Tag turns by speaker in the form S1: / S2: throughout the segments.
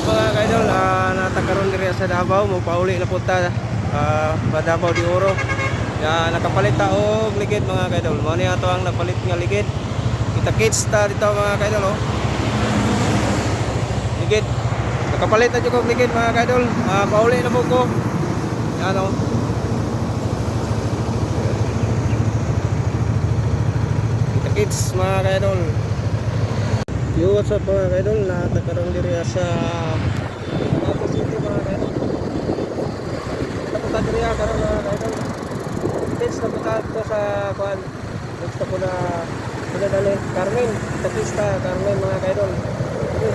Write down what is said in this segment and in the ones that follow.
S1: up mga kaidol? Natakaroon diri sa Davao, mo pauli na punta Davao de Oro. Nakapalit ta og ligid mga kaidol. Mao ni ato ang napalit nga ligid. Kita-kits ta dito mga kaidol oh. Ligid. Nakapalit na jud og ligid mga kaidol. Pauli na mo ko. Yan oh. Kita-kits mga kaidol. Yo, what's up mga kaidol? Natakaroon diri sa Davao City mga kaidol. Punta diri karon mga kaidol. Kids na punta ko sa kuan. Gusto ko na dali Carmen, Tapista Carmen mga kaidol.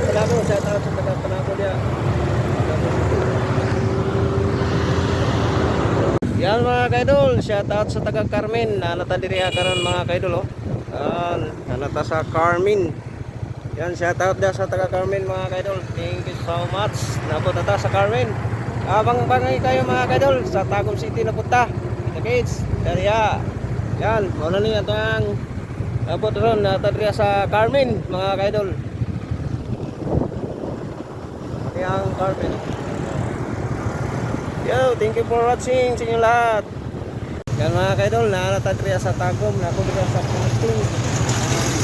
S1: Panago sa taas sa taga Panago dia. Yan mga kaidol, shout out sa taga Carmen. Nata diri karon mga kaidol oh. Nata sa Carmen. Yan, shout out da sa taga Carmen mga kaidol. Thank you so much. Napunta ta sa Carmen. Abang-abangay kayo mga kaidol sa Tagum City na punta. Kita kids, dariya. Yan, muna niya ito ang napot ron natadriya sa Carmen mga kaidol. Pati ang Carmen. Yo, thank you for watching sa inyo lahat. Yan mga kaidol, natadriya sa Tagum, napudriya sa Pusting.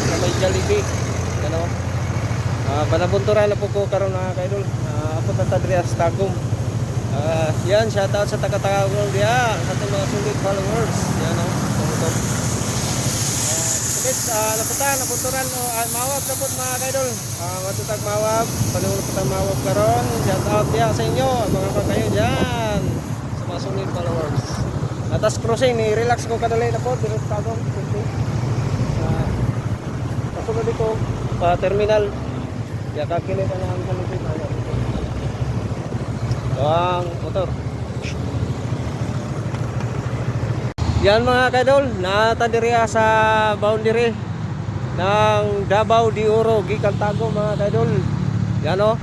S1: Sa may Jollibee. Ano? Panabunturan na po ko karon mga kaidol. Apot na tadriya sa Tagum. Yan, shout out sa taga-Tagum dia, sa ating mga sulit followers. Yan o, tumutok. Napunturan o mawab na po mga kaidol. Matutag mawab, panunod mawab karon. Shout out dia sa inyo, mga kayo dyan, sa mga sulit followers. Atas crossing, ni-relax ko kadali na po, dito sa Tagum. Kasunod dito, pa terminal. Ya kakilit na ang kalipin. Ang motor. Yan mga kaidol, natadiriya sa boundary ng Davao de Oro, gikan Tagum mga kaidol. Yan o,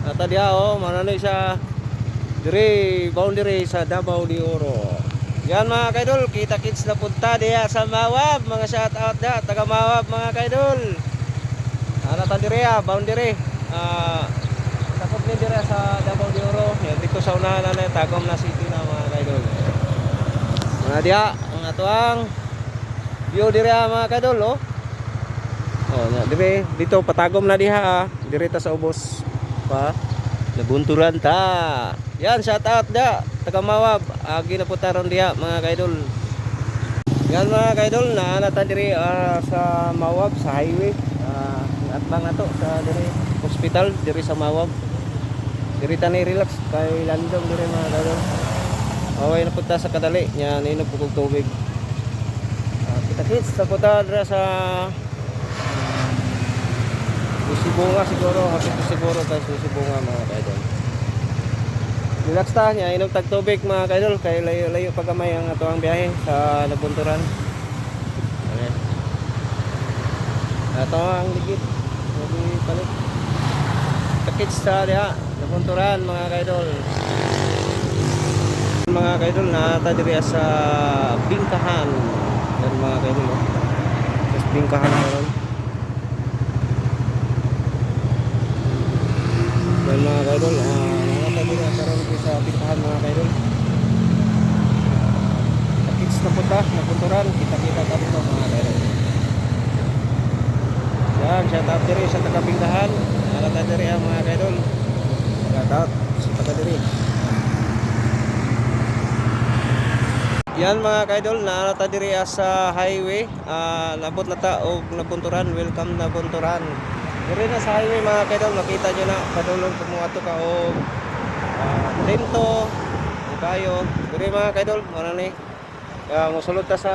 S1: natadiya o, mananoy sa diri boundary sa Davao de Oro. Yan mga kaidol, kita kids na punta diya sa Mawab, mga shout out da, taga Mawab mga kaidol. Natadiriya, boundary. Takot ni dira sa Davao de Oro. Yan dito sa unahan na Tagum na city na mga kaidol. Mga diya ang atuang view dira mga kaidol oh. Oh, dire dito patagom na diha direta sa ubos pa nabunturan ta. Yan shout out da taga Mawab. Agi na putaron diha mga kaidol. Yan mga kaidol na nata diri sa Mawab sa highway. At bang ato sa diri hospital diri sa Mawab. Diri ta ni relax kay landong diri mga kaidol. Away na punta sa kadali nya ninog pugog tubig. Kita kids sa punta dira sa Sibunga siguro, hapit siguro tayo sa Sibunga mga kaidol. Relax ta nya inog tag tubig mga kaidol kay layo-layo pa gamay ang ato ang biyahe sa Nabunturan. Okay. Ato ang ligid. Palit kakits sa diha Nabunturan mga kaidol. Mga kaidol nata diri sa Bingkahan dan mga kaidol sa Bingkahan karon. Dan mga kaidol nata diri karon sa Bingkahan mga kaidol. Kakits na punta Nabunturan, kita-kita ta dito mga kaidol. Yan, shout out diri sa taga Bingkahan. Nata diri mga kaidol. Shout out sa taga diri. Yan mga kaidol, narata diri sa highway. Nabot na ta og Nabunturan, welcome Nabunturan. Diri na sa highway mga kaidol, makita nyo na padulong kung mga to ka og Linto, Bukayo. Diri mga kaidol, ano ni? Musulod ta sa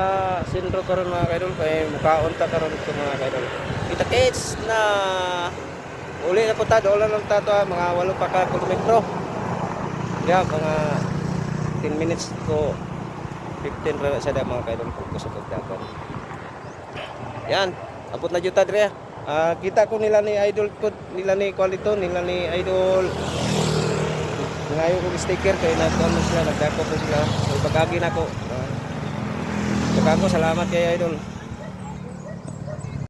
S1: sentro karon mga kaidol, kay mukaon ta karon ito mga kaidol. Kita kids na uli na po ta, doon lang ta to mga 8 pa ka kilometro. Yan, mga 10 minutes ko 15 ra sa mga kaidol kung gusto ko dagan. Yan, abot na juta dire. Kita ko nila ni idol ko, nila ni Qualito, nila ni idol. Ngayon ko sticker kay nagkano sila, nagdako ko sila. So pagagi nako. Salamat kay idol.